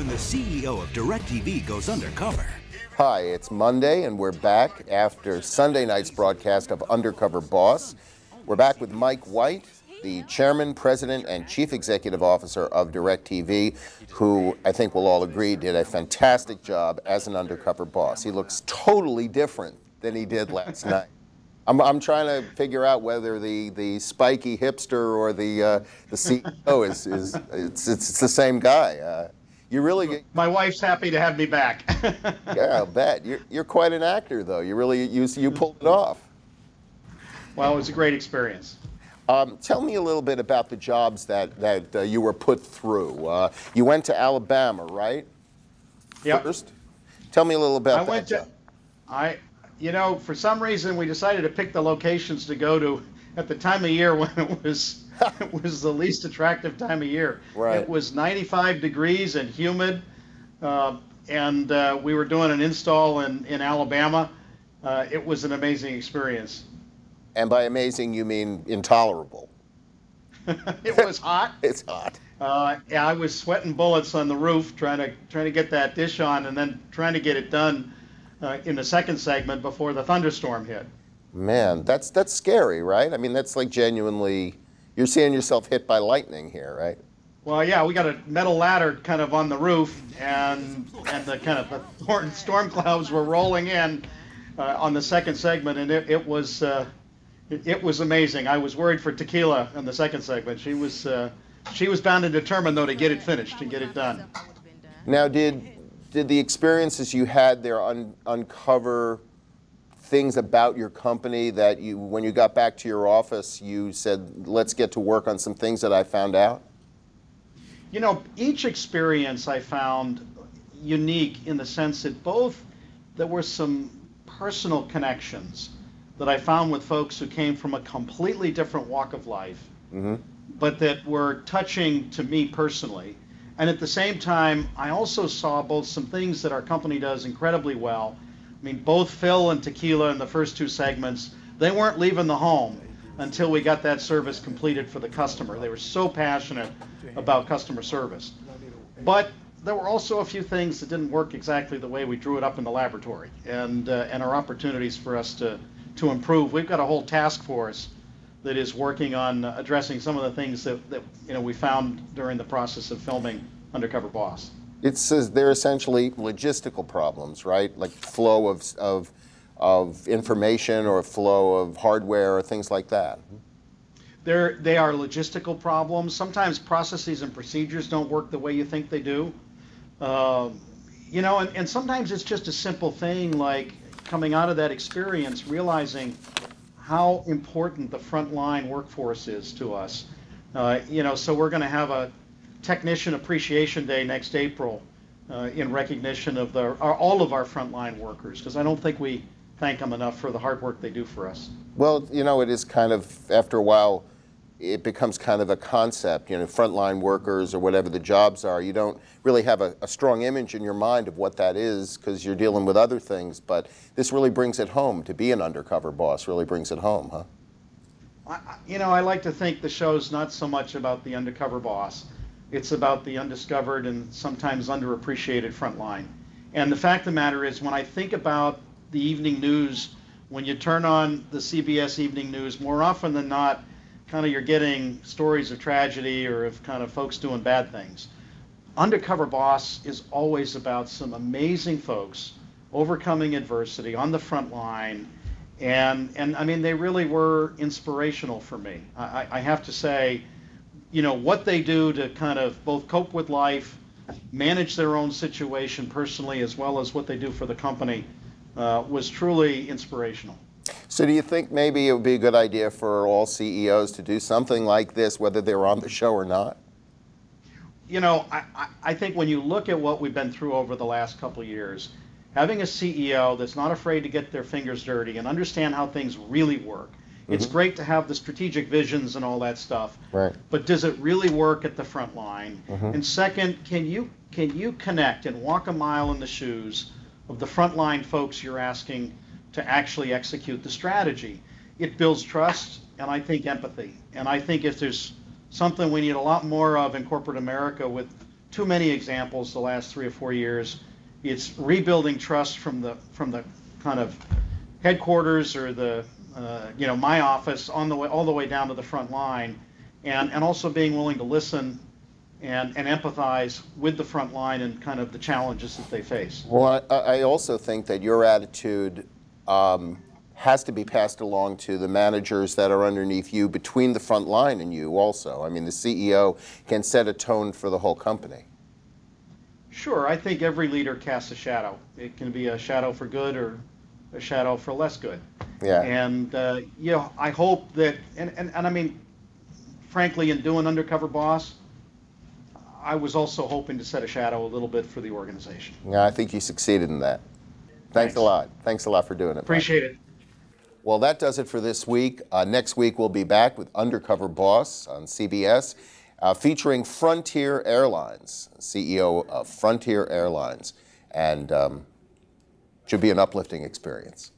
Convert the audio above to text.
when the CEO of DIRECTV goes undercover. Hi, it's Monday and we're back after Sunday night's broadcast of Undercover Boss. We're back with Mike White, the Chairman, President, and Chief Executive Officer of DIRECTV, who I think we'll all agree did a fantastic job as an undercover boss. He looks totally different than he did last night. I'm trying to figure out whether the spiky hipster or the CEO is it's the same guy. You really My wife's happy to have me back. Yeah, I'll bet. You're quite an actor, though. You really you pulled it off. Well, it was a great experience. Tell me a little bit about the jobs that you were put through. You went to Alabama, right? Yep. First, tell me a little about that job. You know, for some reason we decided to pick the locations to go to at the time of year when it was the least attractive time of year. Right. It was 95 degrees and humid, and we were doing an install in Alabama. It was an amazing experience. And by amazing, you mean intolerable. It was hot. It's hot. Yeah, I was sweating bullets on the roof trying to get that dish on, and then trying to get it done in the second segment before the thunderstorm hit. Man, that's scary, right? I mean, that's like genuinely, you're seeing yourself hit by lightning here, right? Well, yeah, we got a metal ladder kind of on the roof, and the kind of the storm clouds were rolling in on the second segment, and it was amazing. I was worried for Tequila in the second segment. She was bound and determined, though, to get it finished and get it done. Now, did the experiences you had there uncover things about your company that you, when you got back to your office, you said, let's get to work on some things that I found out? You know, each experience I found unique in the sense that there were some personal connections that I found with folks who came from a completely different walk of life, but that were touching to me personally. And at the same time, I also saw both some things that our company does incredibly well. I mean, both Phil and Tequila in the first two segments, they weren't leaving the home until we got that service completed for the customer. They were so passionate about customer service. But there were also a few things that didn't work exactly the way we drew it up in the laboratory, and are opportunities for us to improve. We've got a whole task force that is working on addressing some of the things that we found during the process of filming Undercover Boss. They're essentially logistical problems, right? Like flow of information or flow of hardware or things like that. They are logistical problems. Sometimes processes and procedures don't work the way you think they do. You know, and sometimes it's just a simple thing like coming out of that experience, realizing how important the frontline workforce is to us. You know, so we're going to have a Technician Appreciation Day next April in recognition of all of our frontline workers, because I don't think we thank them enough for the hard work they do for us. Well, you know, it is kind of, after a while, it becomes kind of a concept, you know, frontline workers or whatever the jobs are. You don't really have a strong image in your mind of what that is because you're dealing with other things, but this really brings it home. To be an undercover boss really brings it home, huh? You know, I like to think the show's not so much about the undercover boss. It's about the undiscovered and sometimes underappreciated frontline. And the fact of the matter is, when I think about the evening news, when you turn on the CBS evening news, more often than not, kind of you're getting stories of tragedy or of kind of folks doing bad things. Undercover Boss is always about some amazing folks overcoming adversity on the front line, and I mean, they really were inspirational for me. I have to say, you know, what they do to kind of both cope with life, manage their own situation personally, as well as what they do for the company, was truly inspirational. So do you think maybe it would be a good idea for all CEOs to do something like this, whether they're on the show or not? You know, I think when you look at what we've been through over the last couple of years, having a CEO that's not afraid to get their fingers dirty and understand how things really work. It's great to have the strategic visions and all that stuff, right, but does it really work at the front line? And second, can you connect and walk a mile in the shoes of the frontline folks you're asking to actually execute the strategy? It builds trust and I think empathy. And I think if there's something we need a lot more of in corporate America with too many examples the last 3 or 4 years. It's rebuilding trust from the kind of headquarters or the my office all the way down to the front line, and also being willing to listen and empathize with the front line and kind of the challenges that they face. Well, I also think that your attitude has to be passed along to the managers that are underneath you, between the front line and you also. I mean, the CEO can set a tone for the whole company. Sure, I think every leader casts a shadow. It can be a shadow for good or a shadow for less good. Yeah. And I hope that, and I mean, frankly, in doing Undercover Boss, I was also hoping to set a shadow a little bit for the organization. Yeah, I think you succeeded in that. Thanks a lot. Thanks a lot for doing it. Appreciate it. Well, that does it for this week. Next week, we'll be back with Undercover Boss on CBS, featuring Frontier Airlines, CEO of Frontier Airlines, and should be an uplifting experience.